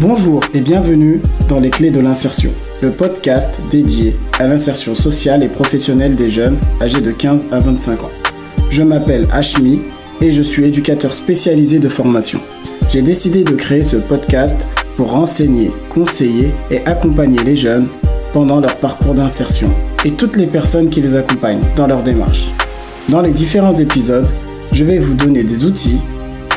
Bonjour et bienvenue dans Les Clés de l'insertion, le podcast dédié à l'insertion sociale et professionnelle des jeunes âgés de 15 à 25 ans. Je m'appelle Hashmi et je suis éducateur spécialisé de formation. J'ai décidé de créer ce podcast pour renseigner, conseiller et accompagner les jeunes pendant leur parcours d'insertion et toutes les personnes qui les accompagnent dans leur démarche. Dans les différents épisodes, je vais vous donner des outils,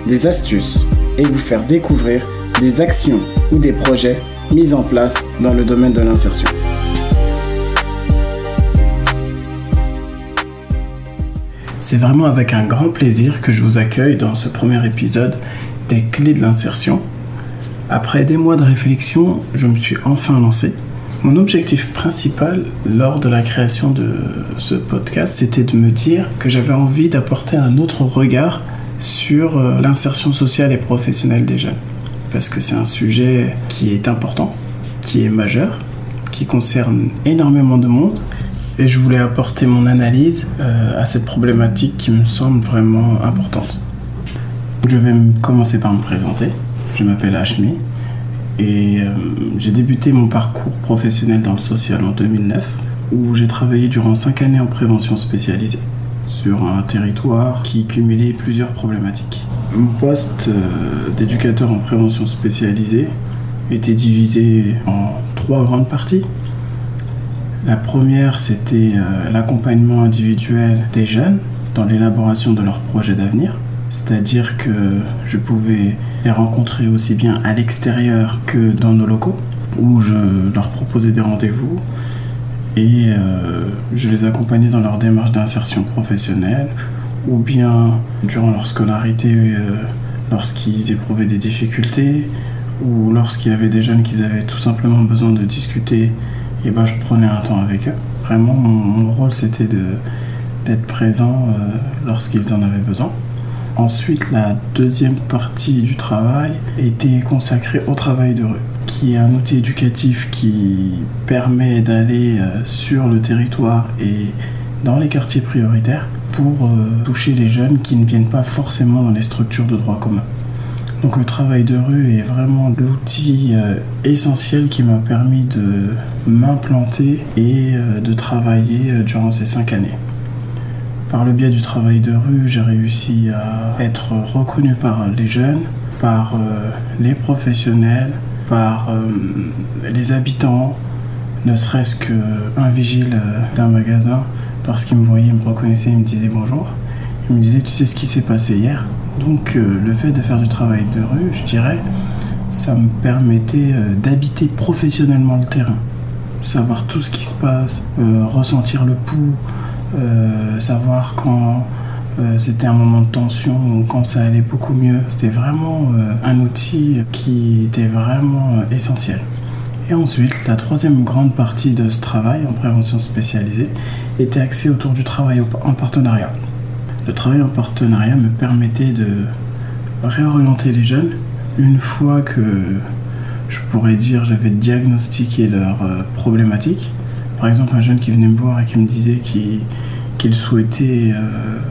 des astuces et vous faire découvrir des actions ou des projets mis en place dans le domaine de l'insertion. C'est vraiment avec un grand plaisir que je vous accueille dans ce premier épisode des Clés de l'insertion. Après des mois de réflexion, je me suis enfin lancé. Mon objectif principal lors de la création de ce podcast, c'était de me dire que j'avais envie d'apporter un autre regard sur l'insertion sociale et professionnelle des jeunes. Parce que c'est un sujet qui est important, qui est majeur, qui concerne énormément de monde. Et je voulais apporter mon analyse à cette problématique qui me semble vraiment importante. Je vais commencer par me présenter. Je m'appelle Hashmi et j'ai débuté mon parcours professionnel dans le social en 2009 où j'ai travaillé durant 5 années en prévention spécialisée sur un territoire qui cumulait plusieurs problématiques. Mon poste d'éducateur en prévention spécialisée était divisé en 3 grandes parties. La première, c'était l'accompagnement individuel des jeunes dans l'élaboration de leurs projets d'avenir. C'est-à-dire que je pouvais les rencontrer aussi bien à l'extérieur que dans nos locaux, où je leur proposais des rendez-vous et je les accompagnais dans leur démarche d'insertion professionnelle, ou bien durant leur scolarité, lorsqu'ils éprouvaient des difficultés, ou lorsqu'il y avait des jeunes qui avaient tout simplement besoin de discuter, et je prenais un temps avec eux. Vraiment, mon rôle, c'était d'être présent lorsqu'ils en avaient besoin. Ensuite, la deuxième partie du travail était consacrée au travail de rue, qui est un outil éducatif qui permet d'aller sur le territoire et dans les quartiers prioritaires pour toucher les jeunes qui ne viennent pas forcément dans les structures de droit commun. Donc le travail de rue est vraiment l'outil essentiel qui m'a permis de m'implanter et de travailler durant ces 5 années. Par le biais du travail de rue, j'ai réussi à être reconnu par les jeunes, par les professionnels, par les habitants, ne serait-ce qu'un vigile d'un magasin, lorsqu'il me voyait, il me reconnaissait, il me disait bonjour. Il me disait, tu sais ce qui s'est passé hier ? Donc le fait de faire du travail de rue, je dirais, ça me permettait d'habiter professionnellement le terrain. Savoir tout ce qui se passe, ressentir le pouls, savoir quand c'était un moment de tension ou quand ça allait beaucoup mieux. C'était vraiment un outil qui était vraiment essentiel. Et ensuite, la troisième grande partie de ce travail en prévention spécialisée était axée autour du travail en partenariat. Le travail en partenariat me permettait de réorienter les jeunes une fois que, je pourrais dire, j'avais diagnostiqué leurs problématiques. Par exemple, un jeune qui venait me voir et qui me disait qu'il souhaitait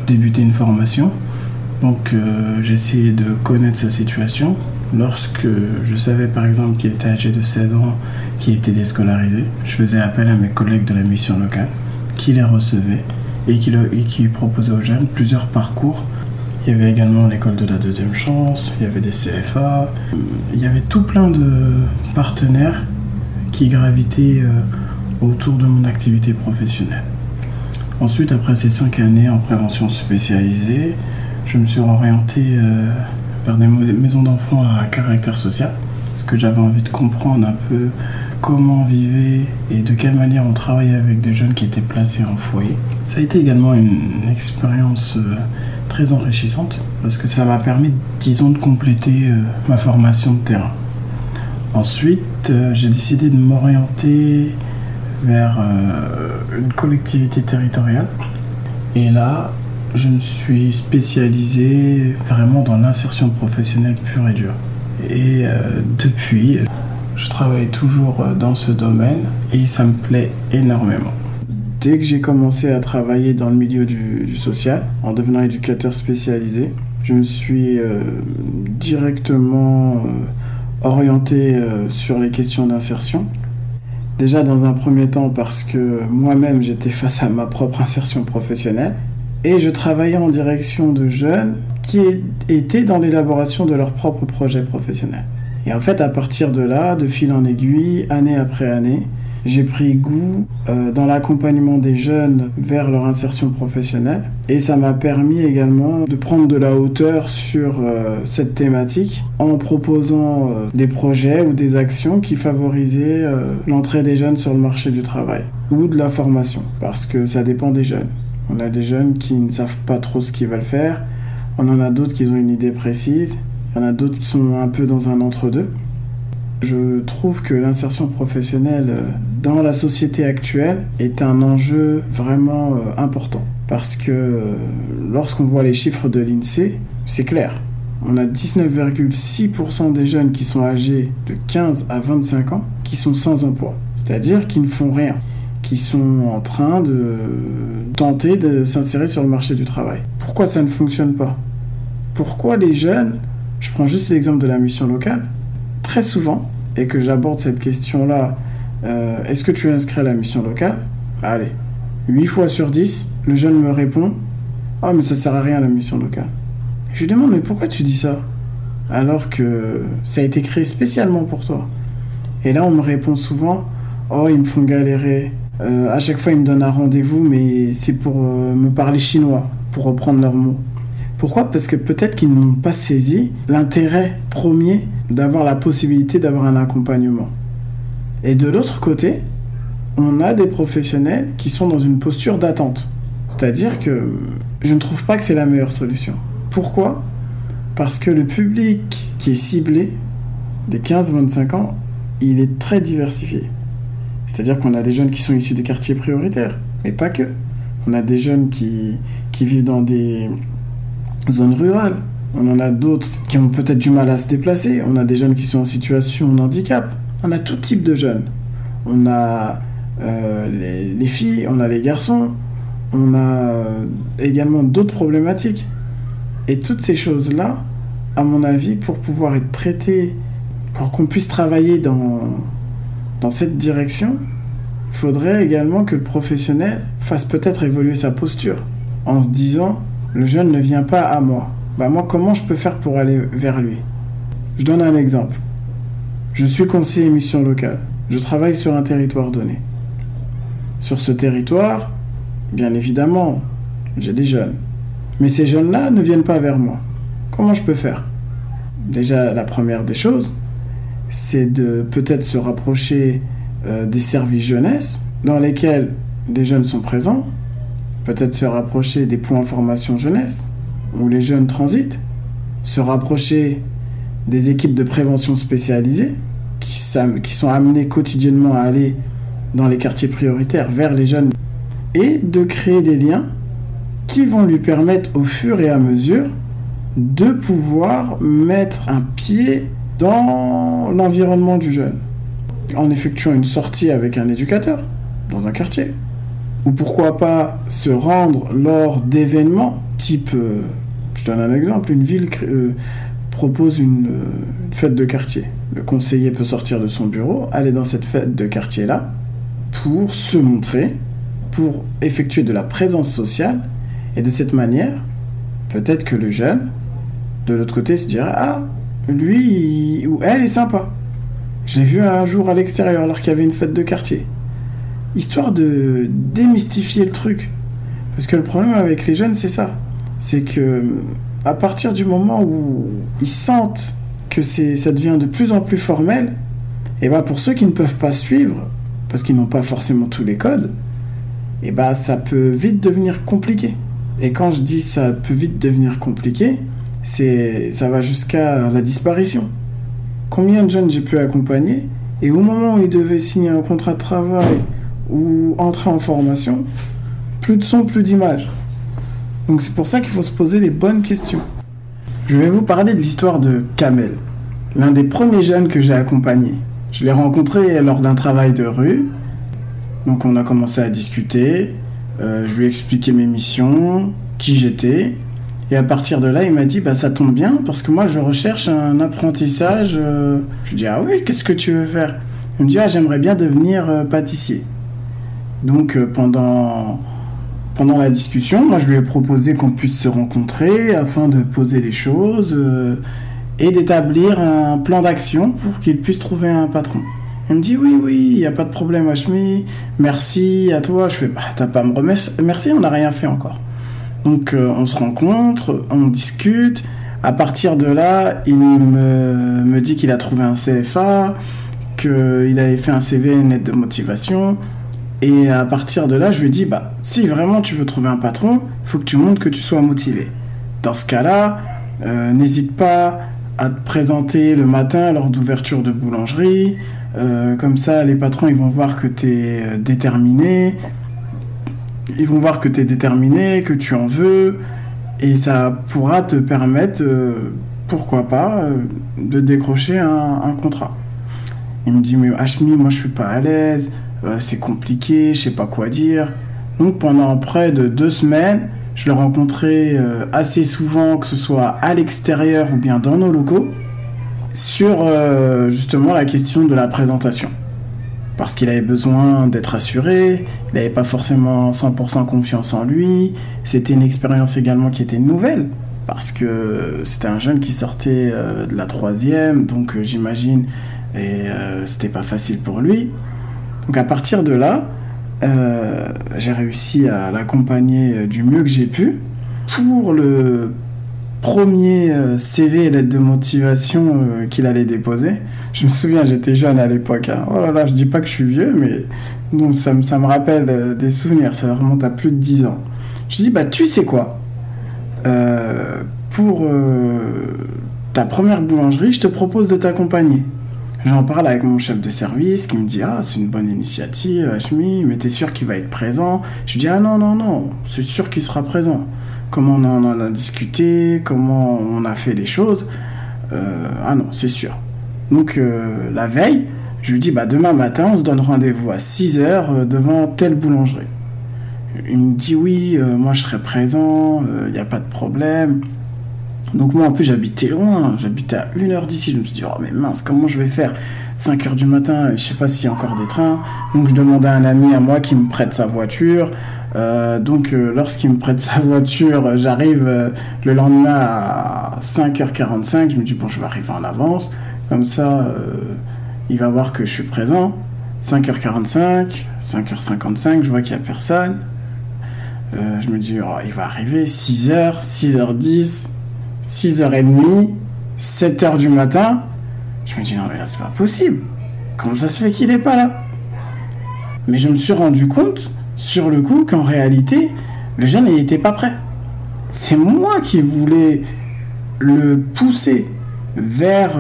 débuter une formation. Donc j'essayais de connaître sa situation. Lorsque je savais par exemple qu'il était âgé de 16 ans, qu'il était déscolarisé, je faisais appel à mes collègues de la mission locale qui les recevaient et qui proposaient aux jeunes plusieurs parcours. Il y avait également l'école de la deuxième chance, il y avait des CFA, il y avait tout plein de partenaires qui gravitaient autour de mon activité professionnelle. Ensuite, après ces 5 années en prévention spécialisée, je me suis orienté vers des maisons d'enfants à caractère social, parce que j'avais envie de comprendre un peu comment on vivait et de quelle manière on travaillait avec des jeunes qui étaient placés en foyer. Ça a été également une expérience très enrichissante, parce que ça m'a permis, disons, de compléter ma formation de terrain. Ensuite, j'ai décidé de m'orienter vers une collectivité territoriale. Et là, je me suis spécialisé vraiment dans l'insertion professionnelle pure et dure. Et depuis, je travaille toujours dans ce domaine et ça me plaît énormément. Dès que j'ai commencé à travailler dans le milieu du social, en devenant éducateur spécialisé, je me suis directement orienté sur les questions d'insertion. Déjà dans un premier temps parce que moi-même j'étais face à ma propre insertion professionnelle et je travaillais en direction de jeunes qui étaient dans l'élaboration de leur propre projet professionnel. Et en fait, à partir de là, de fil en aiguille, année après année, j'ai pris goût dans l'accompagnement des jeunes vers leur insertion professionnelle. Et ça m'a permis également de prendre de la hauteur sur cette thématique en proposant des projets ou des actions qui favorisaient l'entrée des jeunes sur le marché du travail ou de la formation, parce que ça dépend des jeunes. On a des jeunes qui ne savent pas trop ce qu'ils veulent faire, on en a d'autres qui ont une idée précise, il y en a d'autres qui sont un peu dans un entre-deux. Je trouve que l'insertion professionnelle dans la société actuelle est un enjeu vraiment important. Parce que lorsqu'on voit les chiffres de l'INSEE, c'est clair. On a 19,6% des jeunes qui sont âgés de 15 à 25 ans qui sont sans emploi. C'est-à-dire qui ne font rien, qui sont en train de tenter de s'insérer sur le marché du travail. Pourquoi ça ne fonctionne pas ? Pourquoi les jeunes, je prends juste l'exemple de la mission locale, très souvent, et que j'aborde cette question-là, est-ce que tu es inscrit à la mission locale ? Allez, 8 fois sur 10, le jeune me répond « Ah, mais ça sert à rien la mission locale. » Je lui demande « Mais pourquoi tu dis ça ? Alors que ça a été créé spécialement pour toi. » Et là, on me répond souvent « Oh, ils me font galérer. À chaque fois, ils me donnent un rendez-vous, mais c'est pour me parler chinois, pour reprendre leurs mots. » Pourquoi ? Parce que peut-être qu'ils n'ont pas saisi l'intérêt premier d'avoir la possibilité d'avoir un accompagnement. Et de l'autre côté, on a des professionnels qui sont dans une posture d'attente. C'est-à-dire que je ne trouve pas que c'est la meilleure solution. Pourquoi ? Parce que le public qui est ciblé, des 15-25 ans, il est très diversifié. C'est-à-dire qu'on a des jeunes qui sont issus des quartiers prioritaires, mais pas que. On a des jeunes qui vivent dans des zones rurales. On en a d'autres qui ont peut-être du mal à se déplacer. On a des jeunes qui sont en situation de handicap. On a tout type de jeunes. On a les filles, on a les garçons. On a également d'autres problématiques. Et toutes ces choses-là, à mon avis, pour pouvoir être traitées, pour qu'on puisse travailler dans cette direction, il faudrait également que le professionnel fasse peut-être évoluer sa posture en se disant « le jeune ne vient pas à moi ». Moi, comment je peux faire pour aller vers lui ? Je donne un exemple. Je suis conseiller mission locale. Je travaille sur un territoire donné. Sur ce territoire, bien évidemment, j'ai des jeunes. Mais ces jeunes-là ne viennent pas vers moi. Comment je peux faire ? Déjà, la première des choses, c'est de peut-être se rapprocher des services jeunesse dans lesquels des jeunes sont présents, peut-être se rapprocher des points formation jeunesse où les jeunes transitent, se rapprocher des équipes de prévention spécialisées qui sont amenées quotidiennement à aller dans les quartiers prioritaires vers les jeunes et de créer des liens qui vont lui permettre au fur et à mesure de pouvoir mettre un pied dans l'environnement du jeune en effectuant une sortie avec un éducateur dans un quartier. Ou pourquoi pas se rendre lors d'événements type, je donne un exemple, une ville propose une fête de quartier. Le conseiller peut sortir de son bureau, aller dans cette fête de quartier-là pour se montrer, pour effectuer de la présence sociale et de cette manière, peut-être que le jeune, de l'autre côté, se dira « Ah, lui ou elle est sympa. Je l'ai vu un jour à l'extérieur alors qu'il y avait une fête de quartier. » Histoire de démystifier le truc. Parce que le problème avec les jeunes, c'est ça. C'est que à partir du moment où ils sentent que ça devient de plus en plus formel, et pour ceux qui ne peuvent pas suivre, parce qu'ils n'ont pas forcément tous les codes, ça peut vite devenir compliqué. Et quand je dis ça peut vite devenir compliqué, ça va jusqu'à la disparition. Combien de jeunes j'ai pu accompagner, et au moment où ils devaient signer un contrat de travail ou entrer en formation, plus de son, plus d'image. Donc c'est pour ça qu'il faut se poser les bonnes questions. Je vais vous parler de l'histoire de Kamel, l'un des premiers jeunes que j'ai accompagné. Je l'ai rencontré lors d'un travail de rue. Donc on a commencé à discuter, je lui ai expliqué mes missions, qui j'étais, Et à partir de là, il m'a dit, bah ça tombe bien, parce que moi, je recherche un apprentissage. Je lui dis, ah oui, qu'est-ce que tu veux faire? Il me dit, ah, j'aimerais bien devenir pâtissier. Donc, pendant la discussion, moi, je lui ai proposé qu'on puisse se rencontrer afin de poser les choses et d'établir un plan d'action pour qu'il puisse trouver un patron. Il me dit, oui, il n'y a pas de problème, Hachmi, merci à toi. Je fais, bah, t'as pas à me remercier, merci, on n'a rien fait encore. Donc on se rencontre, on discute. À partir de là, il me dit qu'il a trouvé un CFA, qu'il avait fait un CV, une lettre de motivation. Et à partir de là, je lui dis, bah, si vraiment tu veux trouver un patron, il faut que tu montres que tu sois motivé. Dans ce cas-là, n'hésite pas à te présenter le matin lors d'ouverture de boulangerie. Comme ça, les patrons, ils vont voir que tu es déterminé. Ils vont voir que tu es déterminé, que tu en veux, et ça pourra te permettre, pourquoi pas, de décrocher un contrat. Il me dit, mais Hachmi, moi je suis pas à l'aise, c'est compliqué, je sais pas quoi dire. Donc pendant près de 2 semaines, je le rencontrais assez souvent, que ce soit à l'extérieur ou bien dans nos locaux, sur justement la question de la présentation. Parce qu'il avait besoin d'être assuré, il n'avait pas forcément 100% confiance en lui. C'était une expérience également qui était nouvelle, parce que c'était un jeune qui sortait de la 3e, donc j'imagine, et c'était pas facile pour lui. Donc à partir de là, j'ai réussi à l'accompagner du mieux que j'ai pu. Pour le premier CV et lettre de motivation qu'il allait déposer. Je me souviens, j'étais jeune à l'époque. Hein. Oh là là, je dis pas que je suis vieux, mais donc, ça me rappelle des souvenirs. Ça remonte à plus de 10 ans. Je dis, bah tu sais quoi, pour ta première boulangerie, je te propose de t'accompagner. J'en parle avec mon chef de service qui me dit, ah c'est une bonne initiative, Hachmi, mais t'es sûr qu'il va être présent? Je dis, ah non, c'est sûr qu'il sera présent. Comment on en a discuté, comment on a fait les choses. Ah non, c'est sûr. Donc la veille, je lui dis, bah, demain matin, on se donne rendez-vous à 6h devant telle boulangerie. Il me dit, oui, moi je serai présent, il n'y a pas de problème. Donc moi en plus j'habitais loin, j'habitais à 1h d'ici. Je me suis dit, oh mais mince, comment je vais faire? 5h du matin, je sais pas s'il y a encore des trains. Donc je demande à un ami à moi qui me prête sa voiture. Donc lorsqu'il me prête sa voiture, j'arrive le lendemain à 5h45. Je me dis, bon, je vais arriver en avance, comme ça il va voir que je suis présent. 5h45, 5h55, je vois qu'il n'y a personne. Je me dis, oh, il va arriver 6h, 6h10, 6h30, 7h du matin. Je me dis, non mais là c'est pas possible, comment ça se fait qu'il n'est pas là? Mais je me suis rendu compte sur le coup qu'en réalité le jeune n'était pas prêt. C'est moi qui voulais le pousser vers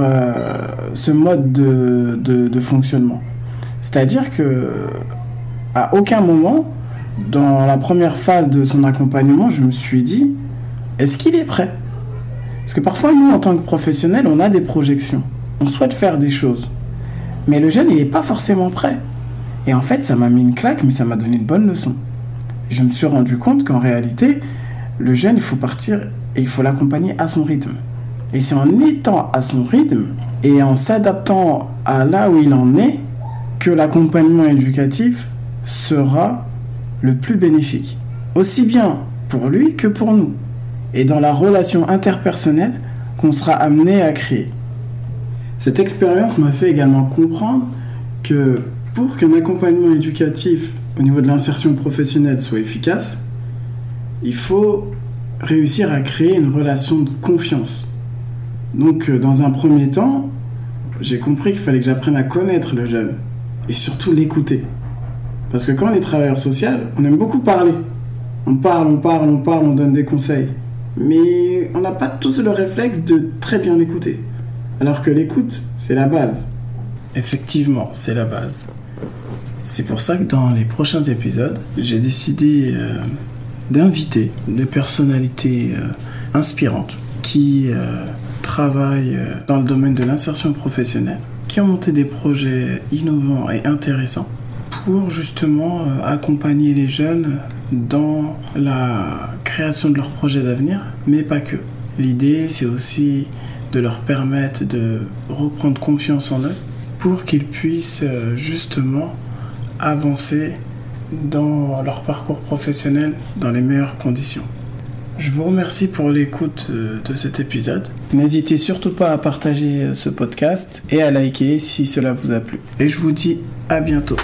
ce mode de fonctionnement. C'est-à-dire que à aucun moment dans la première phase de son accompagnement, je me suis dit, est-ce qu'il est prêt? Parce que parfois nous en tant que professionnels, on a des projections, on souhaite faire des choses, mais le jeune il n'est pas forcément prêt. Et en fait ça m'a mis une claque, mais ça m'a donné une bonne leçon. Je me suis rendu compte qu'en réalité le jeune, il faut partir et il faut l'accompagner à son rythme. Et c'est en étant à son rythme et en s'adaptant à là où il en est que l'accompagnement éducatif sera le plus bénéfique, aussi bien pour lui que pour nous, et dans la relation interpersonnelle qu'on sera amené à créer. Cette expérience m'a fait également comprendre que pour qu'un accompagnement éducatif au niveau de l'insertion professionnelle soit efficace, il faut réussir à créer une relation de confiance. Donc dans un premier temps, j'ai compris qu'il fallait que j'apprenne à connaître le jeune et surtout l'écouter. Parce que quand on est travailleur social, on aime beaucoup parler. On parle, on donne des conseils. Mais on n'a pas tous le réflexe de très bien écouter. Alors que l'écoute, c'est la base. Effectivement, c'est la base. C'est pour ça que dans les prochains épisodes, j'ai décidé d'inviter des personnalités inspirantes qui travaillent dans le domaine de l'insertion professionnelle, qui ont monté des projets innovants et intéressants pour justement accompagner les jeunes dans la création de leurs projets d'avenir, mais pas que. L'idée, c'est aussi de leur permettre de reprendre confiance en eux pour qu'ils puissent justement avancer dans leur parcours professionnel dans les meilleures conditions. Je vous remercie pour l'écoute de cet épisode. N'hésitez surtout pas à partager ce podcast et à liker si cela vous a plu. Et je vous dis à bientôt.